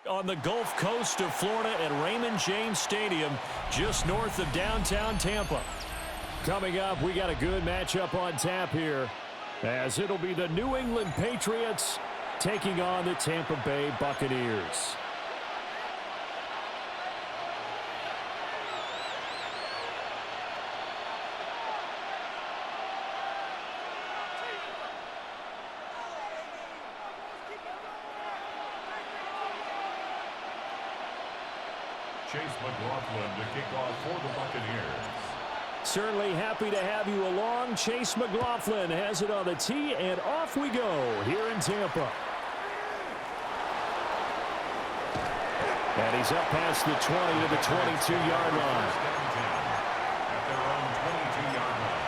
On the Gulf Coast of Florida at Raymond James Stadium, just north of downtown Tampa. Coming up, we got a good matchup on tap here, as it'll be the New England Patriots taking on the Tampa Bay Buccaneers. Chase McLaughlin to kick off for the Buccaneers. Certainly happy to have you along. Chase McLaughlin has it on the tee, and off we go here in Tampa. And he's up past the 20 to the 22-yard line. At their own 22-yard line.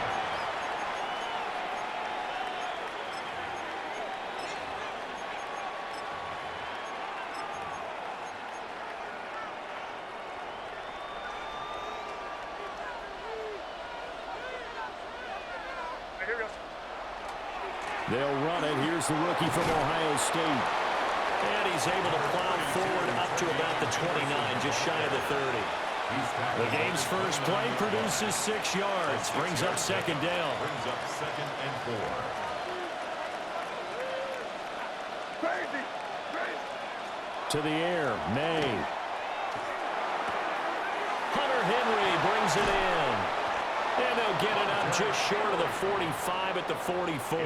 They'll run it. Here's the rookie from Ohio State. And he's able to plow forward up to about the 29, just shy of the 30. The game's first play produces 6 yards. Brings up second down. Brings up 2nd and 4. To the air, May. Hunter Henry brings it in. And they'll get it up just short of the 45 at the 44.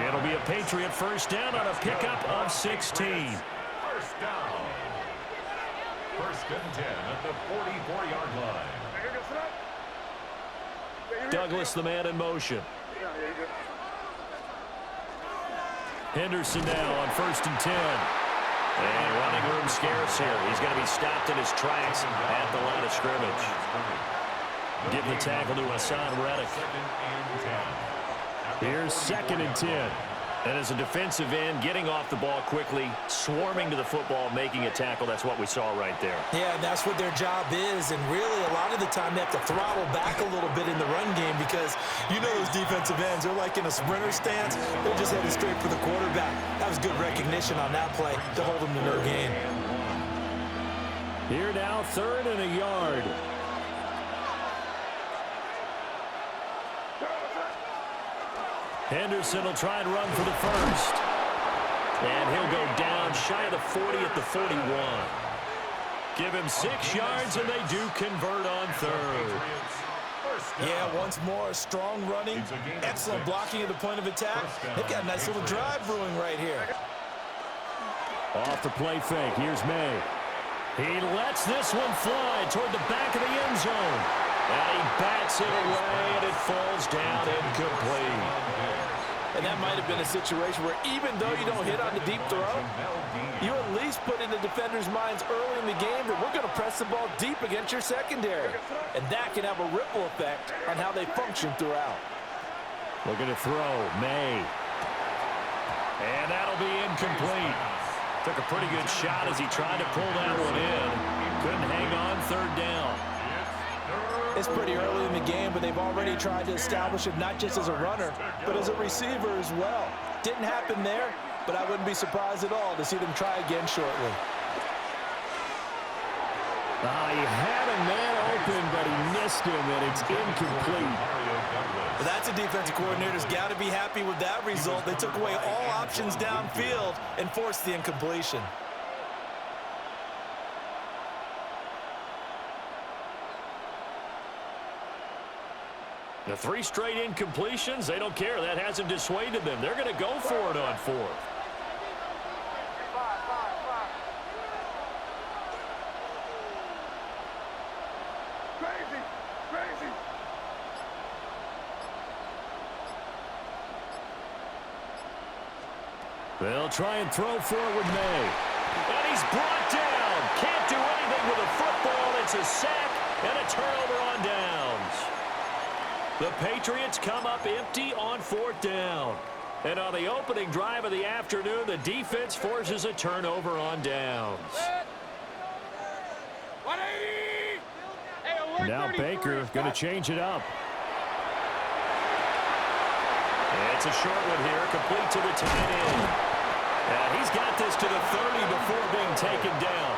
It'll be a Patriot first down on a pickup of 16. First down. 1st and 10 at the 44-yard line. Douglas, the man in motion. Henderson now on 1st and 10. And running room scarce here. He's going to be stopped in his tracks at the line of scrimmage. Give the tackle to Hassan Reddick. Here's 2nd and 10. And as a defensive end, getting off the ball quickly, swarming to the football, making a tackle. That's what we saw right there. Yeah, and that's what their job is. And really, a lot of the time, they have to throttle back a little bit in the run game because you know those defensive ends, they're like in a sprinter stance. They're just headed straight for the quarterback. That was good recognition on that play to hold them to no gain. Here now, 3rd and a yard. Henderson will try and run for the first. And he'll go down shy of the 40 at the 41. Give him 6 yards, and they do convert on 3rd. Yeah, once more, strong running, excellent blocking at the point of attack. They've got a nice little drive brewing right here. Off the play fake, here's May. He lets this one fly toward the back of the end zone. And he bats it away, and it falls down incomplete. And that might have been a situation where even though you don't hit on the deep throw, you at least put in the defenders' minds early in the game that we're going to press the ball deep against your secondary. And that can have a ripple effect on how they function throughout. Looking to throw, May. And that'll be incomplete. Took a pretty good shot as he tried to pull that one in. Couldn't hang on 3rd down. It's pretty early in the game, but they've already tried to establish it not just as a runner, but as a receiver as well. Didn't happen there, but I wouldn't be surprised at all to see them try again shortly. He had a man open, but he missed him, and it's incomplete. Well, that's a defensive coordinator's got to be happy with that result. They took away all options downfield and forced the incompletion. The 3 straight incompletions, they don't care. That hasn't dissuaded them. They're going to go for it on 4th. They'll try and throw forward May. And he's brought down. Can't do anything with a football. It's a sack and a turnover on downs. The Patriots come up empty on 4th down. And on the opening drive of the afternoon, the defense forces a turnover on downs. Now Baker going to change it up. It's a short one here, complete to the tight end. And he's got this to the 30 before being taken down.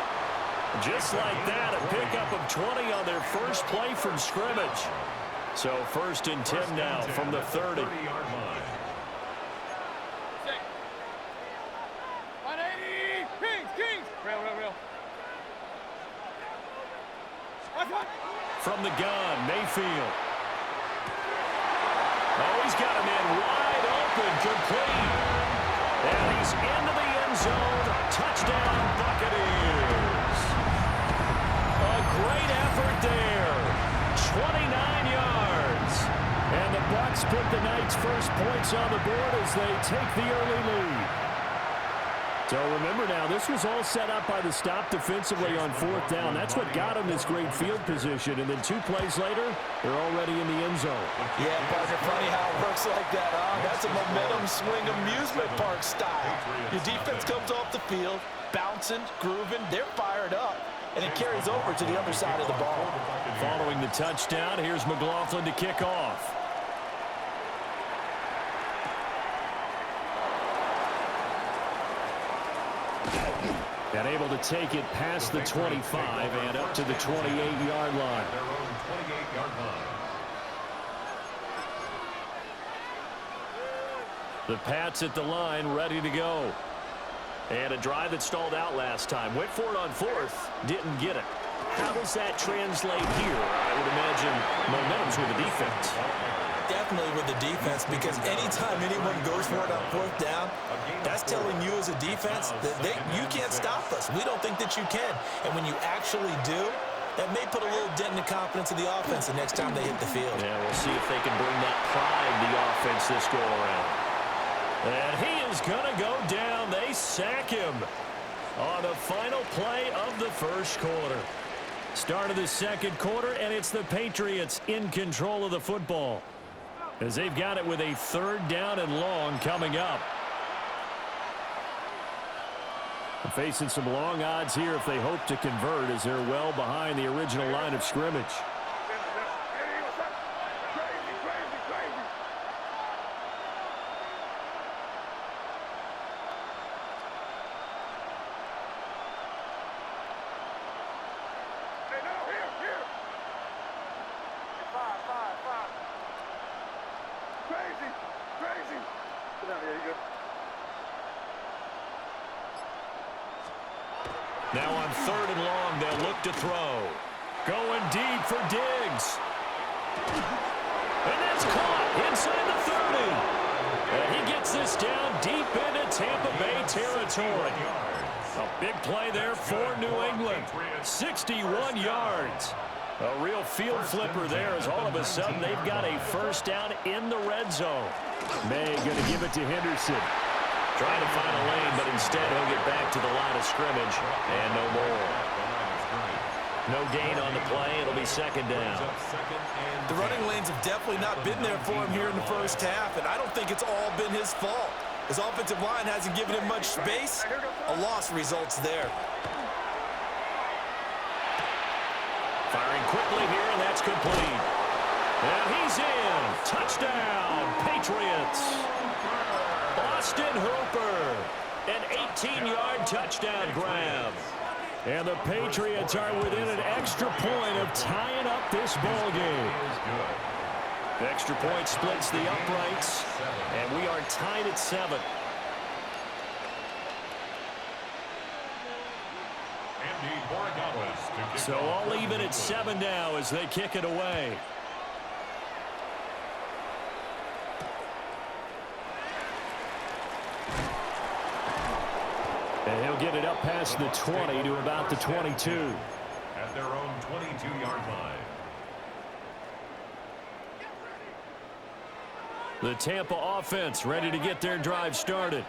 Just like that, a pickup of 20 on their first play from scrimmage. So 1st and 10 now from the 30. 30-yard line. From the gun, Mayfield. Oh, he's got a man wide open, complete. And he's into the end zone. Touchdown, Buccaneers. A great effort there. 29 yards. And the Bucs put the Knights' first points on the board as they take the early lead. So remember now, this was all set up by the stop defensively on 4th down. That's what got them this great field position. And then 2 plays later, they're already in the end zone. Yeah, partner, funny how it works like that, huh? That's a momentum swing amusement park style. Your defense comes off the field, bouncing, grooving, they're fired up. And it carries over to the other side of the ball. Following the touchdown, here's McLaughlin to kick off. And able to take it past the 25 and up to the 28-yard line. Their own 28-yard line. The Pats at the line, ready to go. And a drive that stalled out last time. Went for it on 4th, didn't get it. How does that translate here? I would imagine momentum's with the defense. Definitely with the defense, because anytime anyone goes for it on 4th down, that's telling you as a defense that you can't stop us. We don't think that you can. And when you actually do, that may put a little dent in the confidence of the offense the next time they hit the field. Yeah, we'll see if they can bring that pride to the offense this go around. And he is going to go down. They sack him on the final play of the first quarter. Start of the second quarter, and it's the Patriots in control of the football, as they've got it with a 3rd down and long coming up. Facing some long odds here if they hope to convert, as they're well behind the original line of scrimmage. Now on 3rd and long, they'll look to throw. Going deep for Diggs. And that's caught inside the 30. And he gets this down deep into Tampa Bay territory. A big play there for New England. 61 yards. A real field flipper there, as all of a sudden they've got a 1st down in the red zone. May going to give it to Henderson. Trying to find a lane, but instead he'll get back to the line of scrimmage. And no more. No gain on the play. It'll be 2nd down. The running lanes have definitely not been there for him here in the first half, and I don't think it's all been his fault. His offensive line hasn't given him much space. A loss results there. Firing quickly here, and that's complete. And he's in. Touchdown, Patriots. Austin Hooper, an 18-yard touchdown grab. And the Patriots are within an extra point of tying up this ball game. The extra point splits the uprights, and we are tied at 7. So all even at 7 now as they kick it away. And he'll get it up past the 20 to about the 22. At their own 22-yard line. The Tampa offense ready to get their drive started.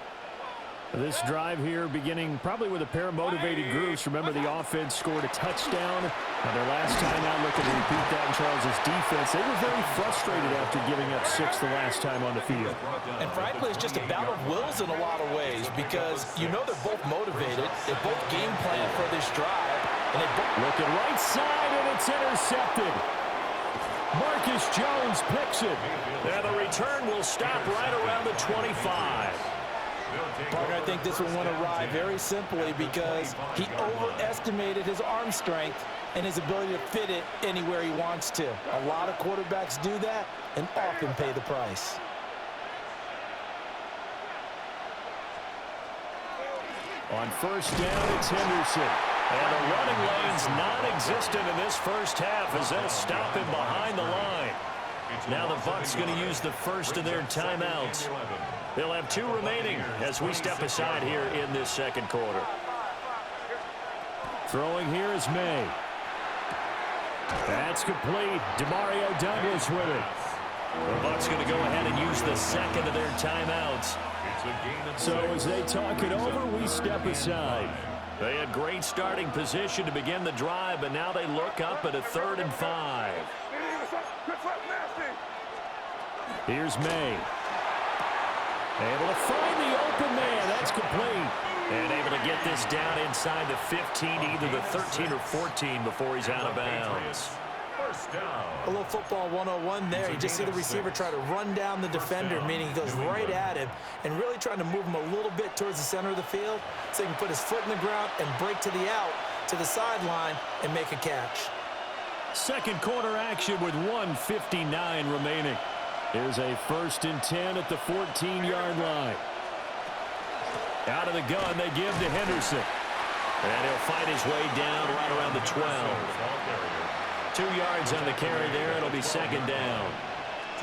This drive here beginning probably with a pair of motivated groups. Remember, the offense scored a touchdown. Now their last time out, looking to repeat that in Charles' defense. They were very frustrated after giving up 6 the last time on the field. And frankly, it's just a battle of wills in a lot of ways, because you know they're both motivated. They both game plan for this drive. And they both looking right side, and it's intercepted. Marcus Jones picks it. And the return will stop right around the 25. Parker, I think this one went awry very simply because he overestimated his arm strength and his ability to fit it anywhere he wants to. A lot of quarterbacks do that and often pay the price. On first down, it's Henderson. And the running lane's non-existent in this first half as they'll stop him behind the line. Now the Bucs going to use the first of their timeouts. They'll have 2 remaining as we step aside here in this second quarter. Throwing here is May. That's complete. Demario Douglas with it. The Bucs going to go ahead and use the second of their timeouts. So as they talk it over, we step aside. They had great starting position to begin the drive, but now they look up at a 3rd and 5. Here's May. Able to find the open man. That's complete. And able to get this down inside the 15, either the 13 or 14 before he's out of bounds. A little football 101 there. You just see the receiver try to run down the defender, meaning he goes right at him and really trying to move him a little bit towards the center of the field so he can put his foot in the ground and break to the out, to the sideline, and make a catch. Second quarter action with 1:59 remaining. Here's a 1st and 10 at the 14-yard line. Out of the gun, they give to Henderson. And he'll fight his way down right around the 12. 2 yards on the carry there. It'll be 2nd down.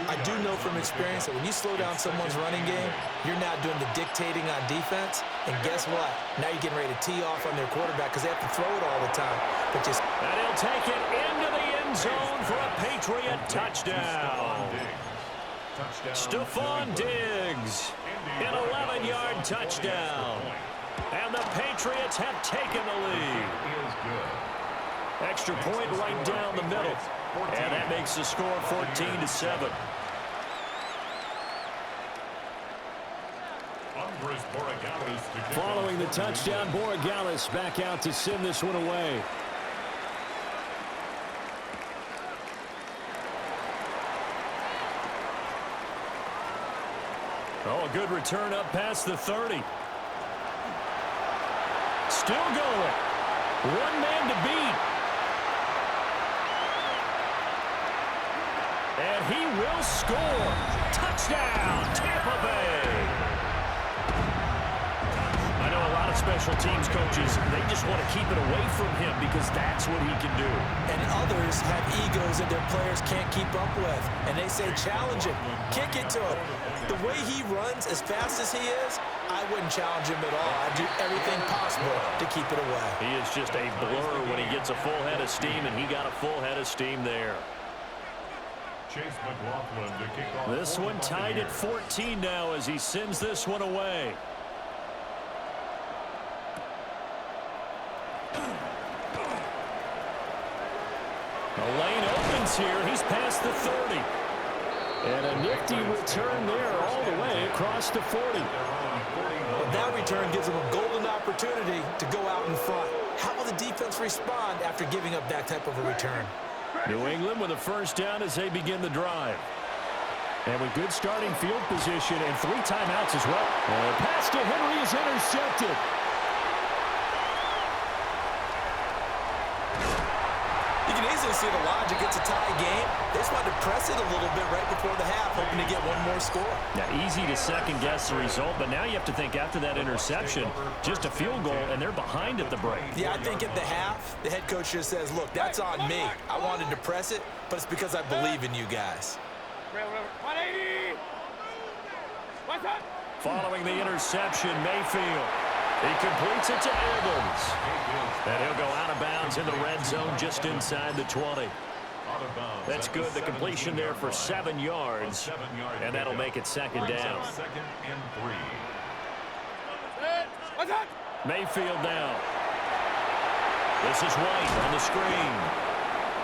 I do know from experience that when you slow down someone's running game, you're now doing the dictating on defense. And guess what? Now you're getting ready to tee off on their quarterback because they have to throw it all the time. But just and he'll take it into the end zone for a Patriot touchdown. Stephon Diggs, an 11-yard touchdown. And the Patriots have taken the lead. Extra point right down the middle. And that makes the score 14-7. Following the touchdown, Borregales back out to send this one away. Oh, a good return up past the 30. Still going. 1 man to beat. And he will score. Touchdown, Tampa Bay. I know a lot of special teams coaches, they just want to keep it away from him because that's what he can do. And others have egos that their players can't keep up with. And they say, challenge him, kick it to him. The way he runs as fast as he is, I wouldn't challenge him at all. I'd do everything possible to keep it away. He is just a blur when he gets a full head of steam, and he got a full head of steam there. This one tied at 14 now as he sends this one away. The lane opens here. He's past the 30. And a nifty return there all the way across the 40. Well, that return gives them a golden opportunity to go out in front. How will the defense respond after giving up that type of a return? New England with a first down as they begin the drive. And with good starting field position and 3 timeouts as well. And pass to Henry is intercepted. You can easily see the logic. It's a tie game. They just wanted to press it a little bit right before the half, hoping to get one more score. Now, easy to second-guess the result, but now you have to think after that interception, just a field goal, and they're behind at the break. Yeah, I think at the half, the head coach just says, look, that's on me. I wanted to press it, but it's because I believe in you guys. 180. Following the interception, Mayfield. He completes it to Evans. And he'll go out of bounds in the red zone just inside the 20. That's good. The completion there for 7 yards. And that'll make it 2nd down. Mayfield now. This is White on the screen.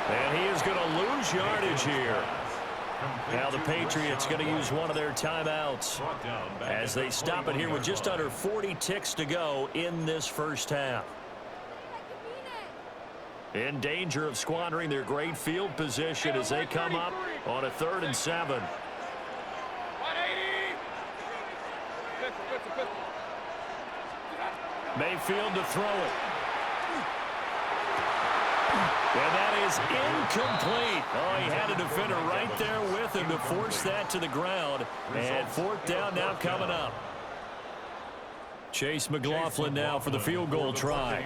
And he is going to lose yardage here. Now the Patriots going to use one of their timeouts as they stop it here with just under 40 ticks to go in this first half. In danger of squandering their great field position as they come up on a 3rd and 7. Mayfield to throw it. And that is incomplete. Oh, he had a defender right there with him to force that to the ground. And fourth down now coming up. Chase McLaughlin now for the field goal try.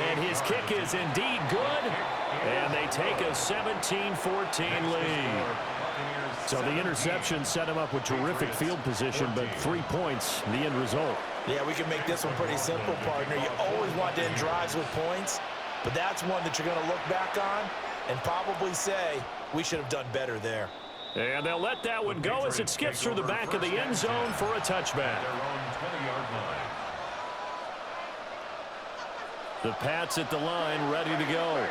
And his kick is indeed good. And they take a 17-14 lead. So the interception set him up with terrific field position, but 3 points, the end result. Yeah, we can make this one pretty simple, partner. You always want to end drives with points, but that's one that you're going to look back on and probably say, we should have done better there. And they'll let that one go as it skips through the back of the end zone for a touchback. The Pats at the line, ready to go.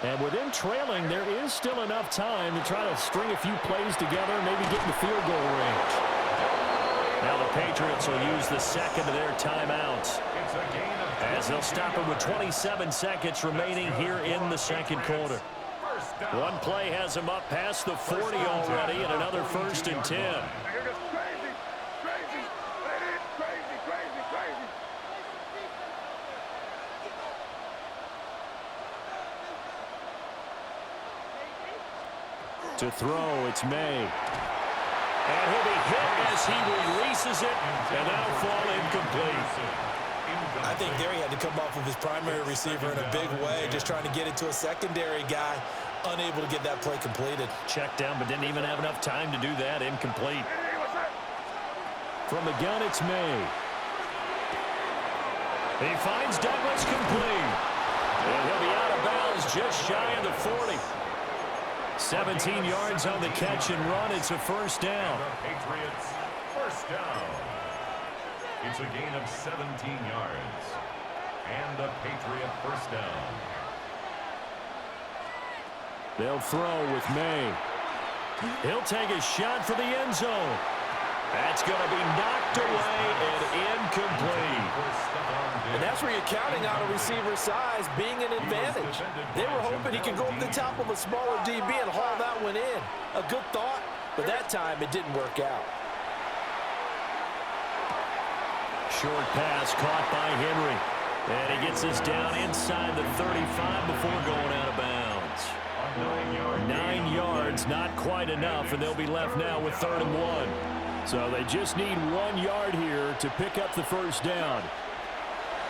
And with them trailing, there is still enough time to try to string a few plays together, maybe get in the field goal range. Now the Patriots will use the second of their timeouts, as they'll stop it with 27 seconds remaining here in the second quarter. One play has them up past the 40 already, and another 1st and 10. To throw, it's May. And he'll be hit as he releases it, and that'll fall incomplete. I think there he had to come off of his primary receiver in a big way, just trying to get it to a secondary guy, unable to get that play completed. Checked down, but didn't even have enough time to do that. Incomplete. From the gun, it's May. He finds Douglas complete. And he'll be out of bounds just shy of the 40. 17 yards on the catch and run. It's a first down. Patriots, first down. It's a gain of 17 yards. And a Patriot first down. They'll throw with May. He'll take a shot for the end zone. That's going to be knocked away and incomplete. And that's where you're counting on a receiver's size being an advantage. They were hoping he could go up the top of a smaller DB and haul that one in. A good thought, but that time it didn't work out. Short pass caught by Henry. And he gets us down inside the 35 before going out of bounds. 9 yards, not quite enough, and they'll be left now with 3rd and 1. So they just need 1 yard here to pick up the first down.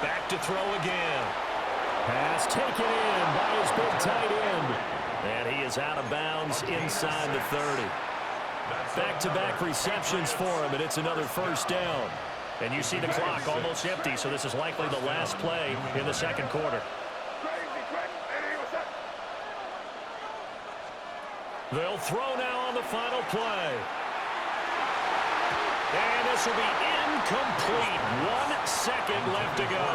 Back to throw again. Pass taken in by his big tight end. And he is out of bounds inside the 30. Back-to-back receptions for him, and it's another first down. And you see the clock almost empty, so this is likely the last play in the second quarter. They'll throw now on the final play. And this will be incomplete. 1 second left to go.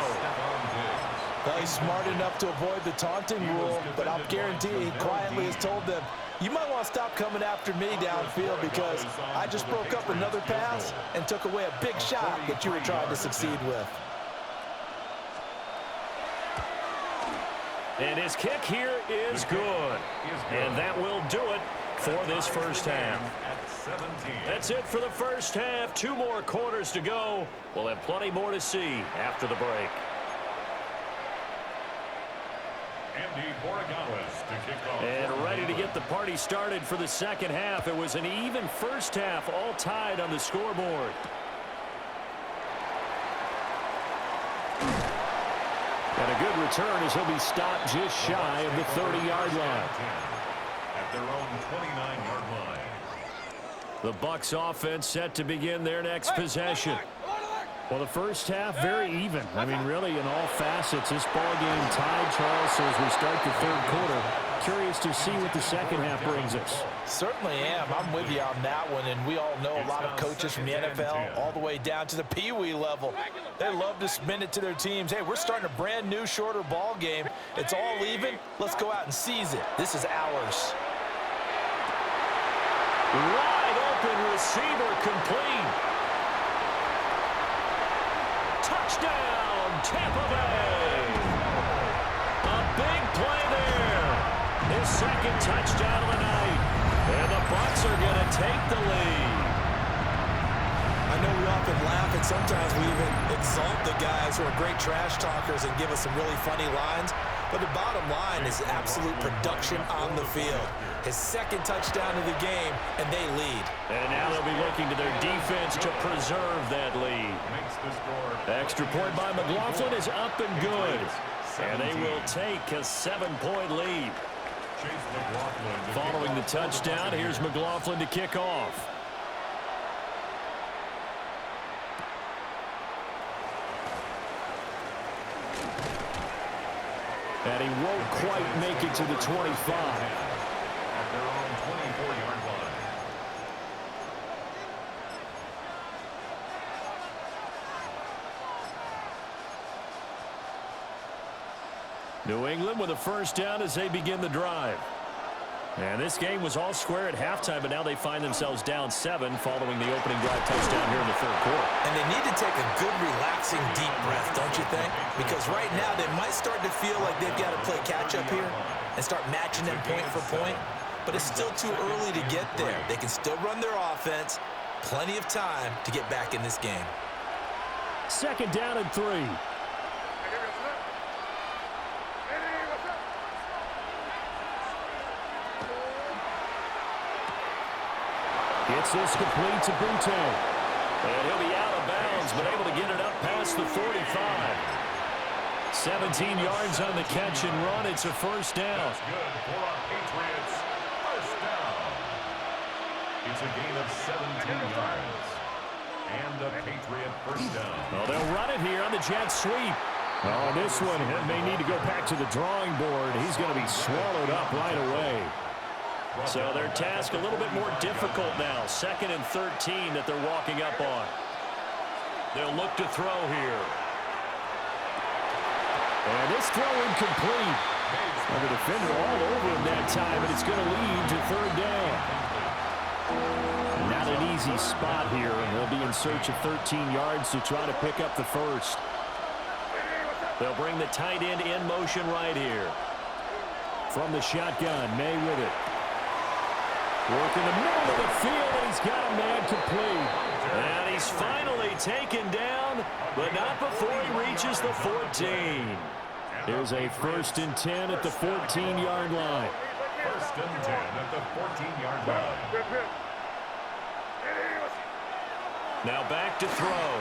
Well, he's smart enough to avoid the taunting rule, but I'll guarantee he quietly has told them, you might want to stop coming after me downfield because I just broke up another pass and took away a big shot that you were trying to succeed with. And his kick here is good. And that will do it for this first half. That's it for the first half. 2 more quarters to go. We'll have plenty more to see after the break. And ready to get the party started for the second half. It was an even first half, all tied on the scoreboard. And a good return as he'll be stopped just shy of the 30-yard line. At their own 29-yard line. The Bucs offense set to begin their next possession. Well, the first half, very even. I mean, really, in all facets, this ball game tied, Charles, so as we start the third quarter. Curious to see what the second half brings us. Certainly am. I'm with you on that one, and we all know a lot of coaches from the NFL all the way down to the Pee-wee level. They love to spin it to their teams. Hey, we're starting a brand new, shorter ball game. It's all even. Let's go out and seize it. This is ours. Wide open receiver complete. Touchdown, Tampa Bay. A big play there. His second touchdown of the night. And the Bucs are going to take the lead. I know we often laugh, and sometimes we even exalt the guys who are great trash talkers and give us some really funny lines. But the bottom line is absolute production on the field. His second touchdown of the game, and they lead. And now they'll be looking to their defense to preserve that lead. Extra point by McLaughlin is up and good. And they will take a 7-point lead. Following the touchdown, here's McLaughlin to kick off. And he won't quite make it to the 25. At their own 24-yard line. New England with a first down as they begin the drive. And this game was all square at halftime, but now they find themselves down 7 following the opening drive touchdown here in the third quarter. And they need to take a good, relaxing, deep breath, don't you think? Because right now they might start to feel like they've got to play catch-up here and start matching them point for point. But it's still too early to get there. They can still run their offense. Plenty of time to get back in this game. Second down and 3. Gets this complete to Butte. And he'll be out of bounds, but able to get it up past the 45. 17 yards on the catch and run. It's a first down. That's good for our Patriots. First down. It's a gain of 17 yards. And a Patriot first down. Oh, they'll run it here on the jet sweep. Oh, this one may need to go back to the drawing board. He's going to be swallowed up right away. So their task a little bit more difficult now. 2nd and 13 that they're walking up on. They'll look to throw here. And this throw incomplete. And the defender all over him that time, and it's going to lead to third down. Not an easy spot here, and they'll be in search of 13 yards to try to pick up the first. They'll bring the tight end in motion right here. From the shotgun, May with it. Work in the middle of the field, and he's got a man complete. And he's finally taken down, but not before he reaches the 14. Here's a 1st and 10 at the 14-yard line. 1st and 10 at the 14-yard line. Now back to throw.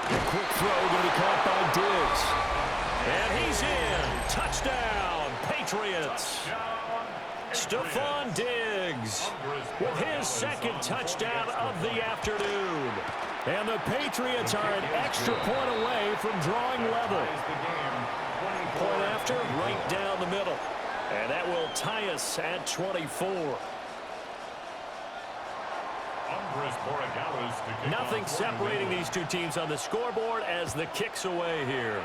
A quick throw going to be caught by Diggs. And he's in. Touchdown, Patriots. Stephon Diggs with his 2nd touchdown of the afternoon. And the Patriots are an extra point away from drawing level. Point after, right down the middle. And that will tie us at 24. Nothing separating these two teams on the scoreboard as the kick's away here.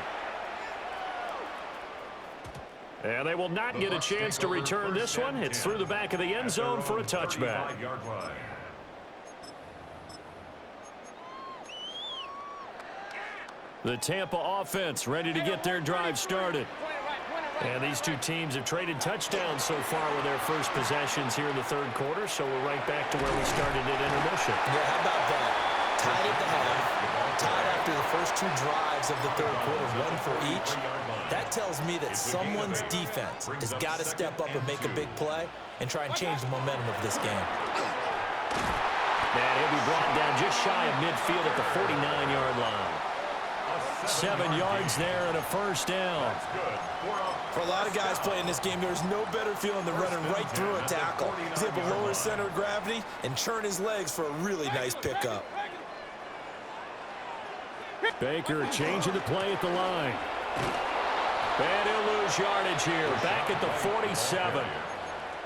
And they will not get a chance to return this one. It's through the back of the end zone for a touchback. The Tampa offense ready to get their drive started. And these two teams have traded touchdowns so far with their first possessions here in the third quarter, so we're right back to where we started at intermission. Yeah, how about that? Tied at the half, tied after the first 2 drives of the third quarter, 1 for each. That tells me that someone's defense has got to step up and make a big play and try and change the momentum of this game. And he'll be brought down just shy of midfield at the 49-yard line. 7 yards there and a first down. For a lot of guys playing this game, there's no better feeling than running right through a tackle. He's able to lower his center of gravity and churn his legs for a really nice pickup. Baker changing the play at the line. And he'll lose yardage here. Back at the 47.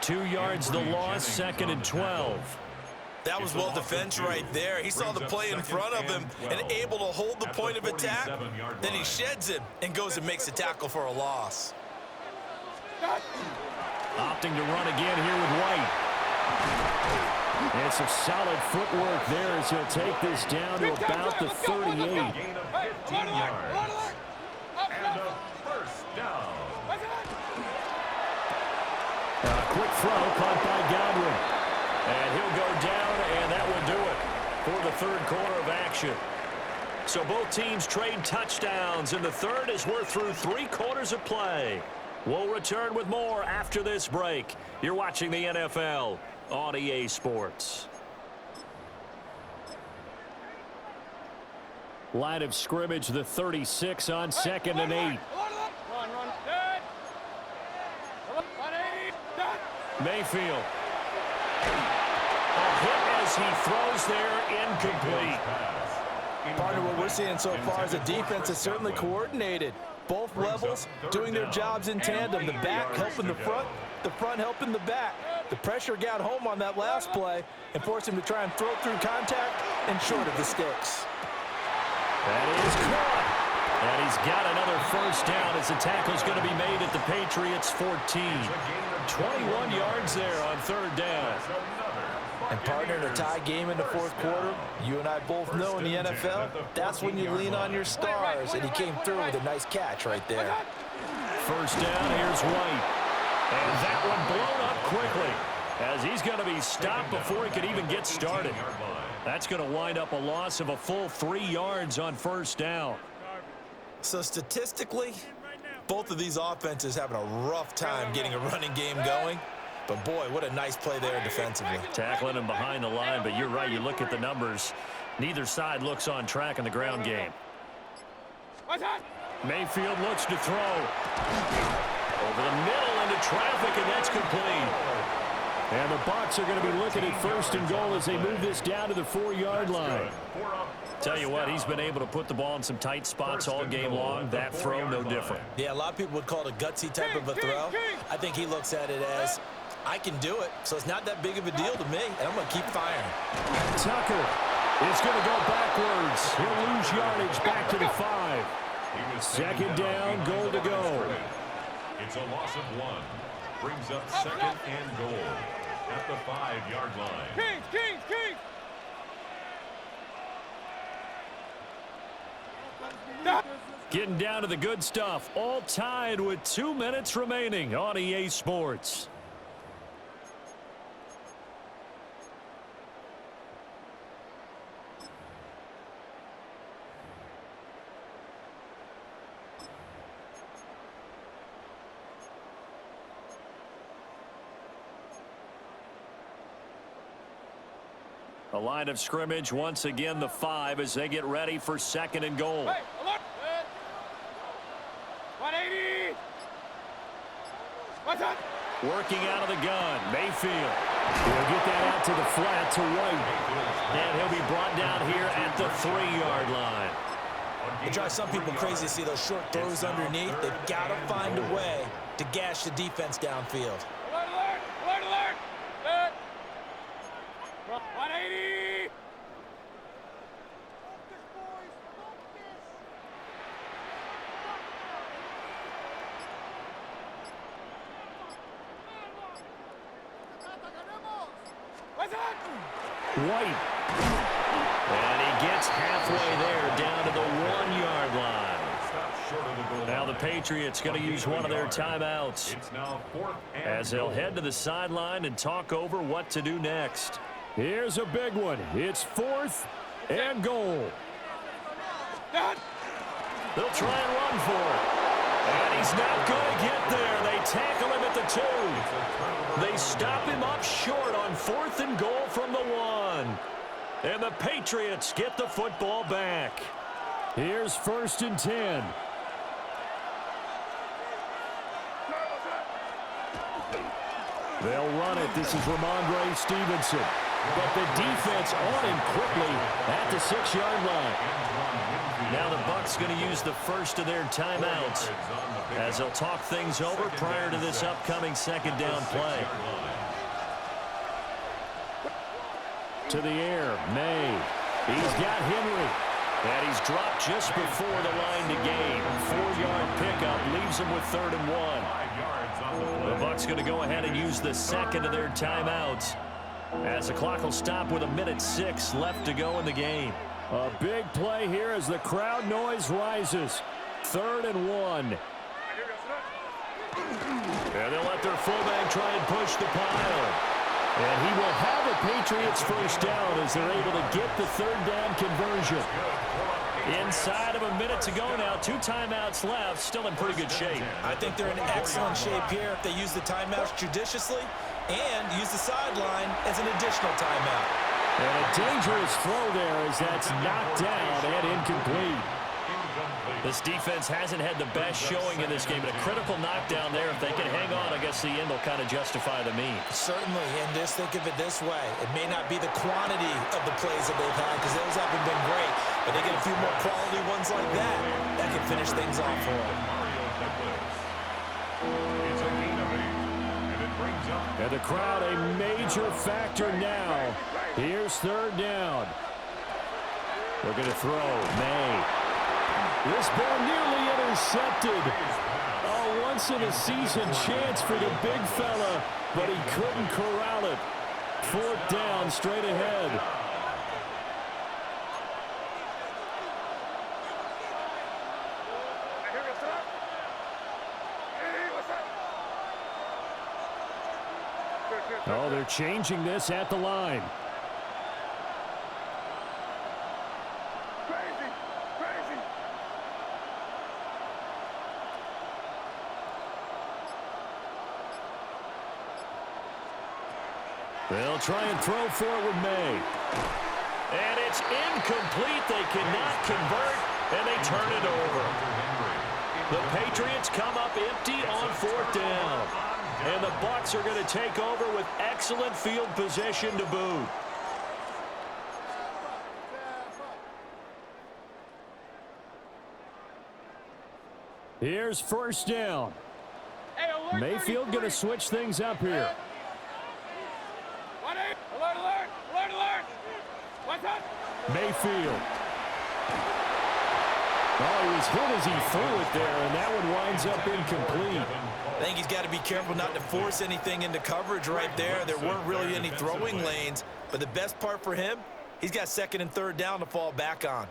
2 yards the loss, 2nd and 12. That was well defense right there. He saw the play in front of him and able to hold the point of attack. Then he sheds it and goes and makes a tackle for a loss. Opting to run again here with White. And some solid footwork there as he'll take this down to about the 38. Gain of 15 yards. And a first down. A quick throw caught by Godwin. And he'll go down, and that will do it. for the third quarter of action. So both teams trade touchdowns, and the third as we're through 3 quarters of play. We'll return with more after this break. You're watching the NFL on EA Sports. Line of scrimmage, the 36 on 2nd and 8. Mayfield. A hit as he throws there, incomplete. Partner, what we're seeing so far is the defense is certainly coordinated. Both levels doing their jobs in tandem. The back helping the front helping the back. The pressure got home on that last play and forced him to try and throw through contact and short of the sticks. That is caught. And he's got another first down as the tackle's going to be made at the Patriots 14. 21 yards there on 3rd down. And partner, in a tie game in the 4th quarter, you and I both know in the NFL, that's when you lean on your stars, and he came through with a nice catch right there. First down, here's White. And that one blown up quickly as he's going to be stopped before he could even get started. That's going to wind up a loss of a full 3 yards on first down. So statistically, both of these offenses having a rough time getting a running game going. But, boy, what a nice play there defensively. Tackling him behind the line, but you're right. You look at the numbers. Neither side looks on track in the ground game. Mayfield looks to throw. Over the middle into traffic, and that's complete. And the Bucs are going to be looking at 1st and goal as they move this down to the 4-yard line. Tell you what, he's been able to put the ball in some tight spots all game long. That throw, no different. Yeah, a lot of people would call it a gutsy type of a throw. I think he looks at it as, I can do it, so it's not that big of a deal to me, and I'm going to keep firing. Tucker is going to go backwards. He'll lose yardage back to the 5. 2nd down, goal to go. It's a loss of 1. Brings up 2nd and goal at the 5-yard line. Kings! Getting down to the good stuff. All tied with 2 minutes remaining on EA Sports. A line of scrimmage, once again the 5 as they get ready for 2nd and goal. Hey, alert! 180! What's that? Working out of the gun, Mayfield. He'll get that out to the flat to White. And he'll be brought down here at the 3-yard line. It drives some people crazy to see those short throws underneath. They've got to find a way to gash the defense downfield. Alert! 180! White. And he gets halfway there down to the 1-yard line. Now the Patriots going to use one of their timeouts as they'll head to the sideline and talk over what to do next. Here's a big one. It's 4th and goal. They'll try and run for it. And he's not going to get there. They tackle him at the 2. They stop him up short on 4th and goal from the 1. And the Patriots get the football back. Here's 1st and 10. They'll run it. This is Ramondre Stevenson. But the defense on him quickly at the 6-yard line. Now the Bucs going to use the first of their timeouts as they'll talk things over prior to this upcoming 2nd down play. To the air, May. He's got Henry. And he's dropped just before the line to gain. 4-yard pickup leaves him with 3rd and 1. The Bucs going to go ahead and use the 2nd of their timeouts as the clock will stop with 1:06 left to go in the game. A big play here as the crowd noise rises. 3rd and 1. And they'll let their fullback try and push the pile. And he will have a Patriots first down as they're able to get the third down conversion. Inside of a minute to go now. 2 timeouts left. Still in pretty good shape. I think they're in excellent shape here if they use the timeouts judiciously and use the sideline as an additional timeout. And a dangerous throw there as that's knocked down and incomplete. This defense hasn't had the best showing in this game, but a critical knockdown there. If they can hang on, I guess the end will kind of justify the means. Certainly, and just think of it this way. It may not be the quantity of the plays that they've had because those haven't been great, but they get a few more quality ones like that can finish things off for them. It's a gain of 8, and it brings up. And the crowd a major factor now. Here's third down. They're going to throw. May. This ball nearly intercepted. A once-in-a-season chance for the big fella, but he couldn't corral it. 4th down, straight ahead. Oh, they're changing this at the line. They'll try and throw forward May. And it's incomplete. They cannot convert, and they turn it over. The Patriots come up empty on 4th down. And the Bucs are going to take over with excellent field position to boot. Here's first down. Mayfield going to switch things up here. Alert, alert, alert, alert. What's up? Mayfield. Oh, he was hit as he threw it there, and that one winds up incomplete. I think he's got to be careful not to force anything into coverage right there. There weren't really any throwing lanes, but the best part for him, he's got 2nd and 3rd down to fall back on.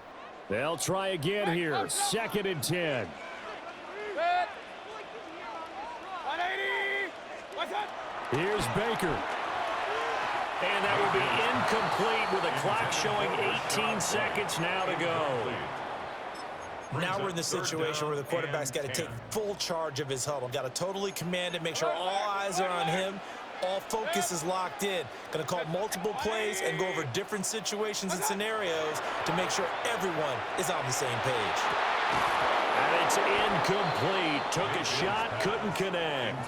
They'll try again here. 2nd and 10. Set. 180. What's up? Here's Baker. And that would be incomplete with a clock showing 18 seconds now to go. Now we're in the situation where the quarterback's got to take full charge of his huddle. Got to totally command it, make sure all eyes are on him. All focus is locked in. Going to call multiple plays and go over different situations and scenarios to make sure everyone is on the same page. And it's incomplete. Took a shot, couldn't connect.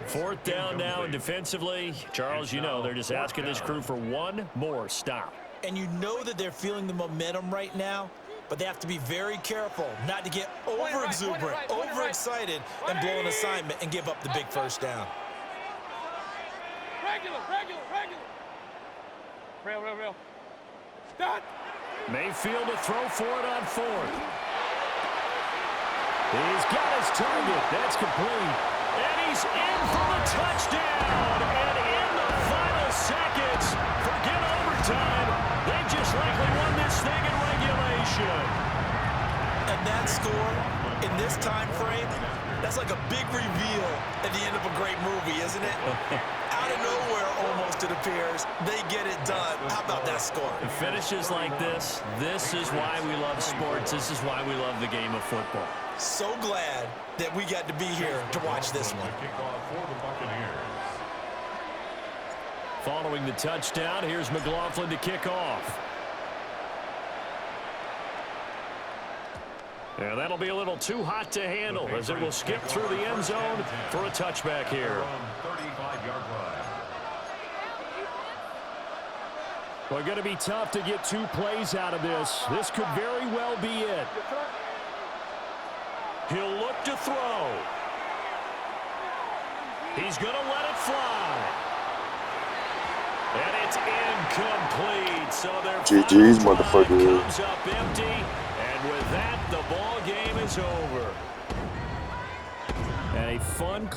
4th down now, and defensively, Charles, you know, they're just asking this crew for one more stop. And you know that they're feeling the momentum right now, but they have to be very careful not to get over-exuberant, overexcited, and blow an assignment and give up the big first down. Regular. Real. Done. Mayfield to throw for it on 4th. He's got his target. That's complete. And he's in for the touchdown. And in the final seconds, forget overtime. They just likely won this thing in regulation. And that score in this time frame, that's like a big reveal at the end of a great movie, isn't it? Out of nowhere, almost, it appears, they get it done. How about that score? It finishes like this. This is why we love sports. This is why we love the game of football. So glad that we got to be here to watch this one. Following the touchdown, here's McLaughlin to kick off. And that'll be a little too hot to handle as it will skip through the end zone for a touchback here. Well, going to be tough to get 2 plays out of this. This could very well be it. He'll look to throw. He's going to let it fly. And it's incomplete. So their GG's, motherfucker. comes up empty. And with that, the ball game is over. And a fun